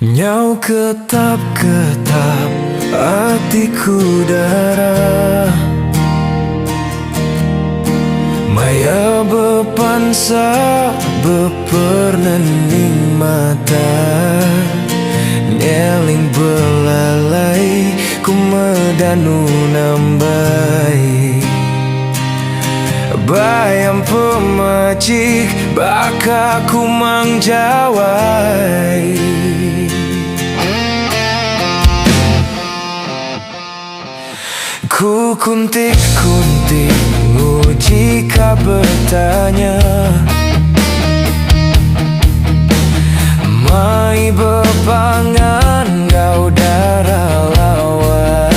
Nyau ketap-ketap hatiku darah, maya bepansa bepernening mata, nyeling belalai ku medanu nambai. Bayam pemacik baka ku mangjawai. Ku kuntik-kuntik nguji ka bertanya, mai bepangan kau darah lawa.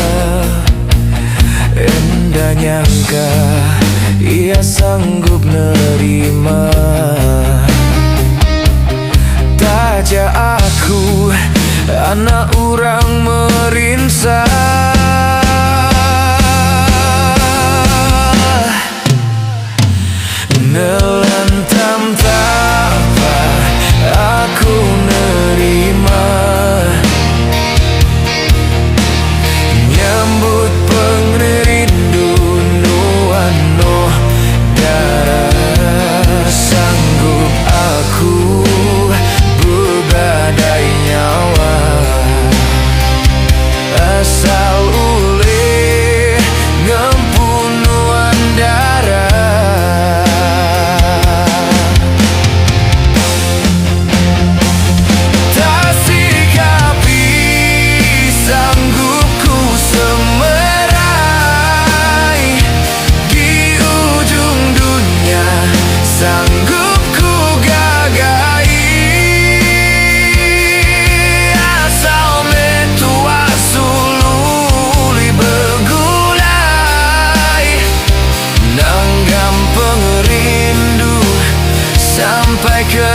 Endah nyangka ia sanggup nerima, taja aku anak orang merinsa. Nelantam tapa aku nerima, nyambut pengrindu nuano darah. Sanggup aku begadai nyawa, asal ule ngempunuan darah. Sanggup ku gagai, asal metua sululi begulai, nanggam pengerindu sampai ke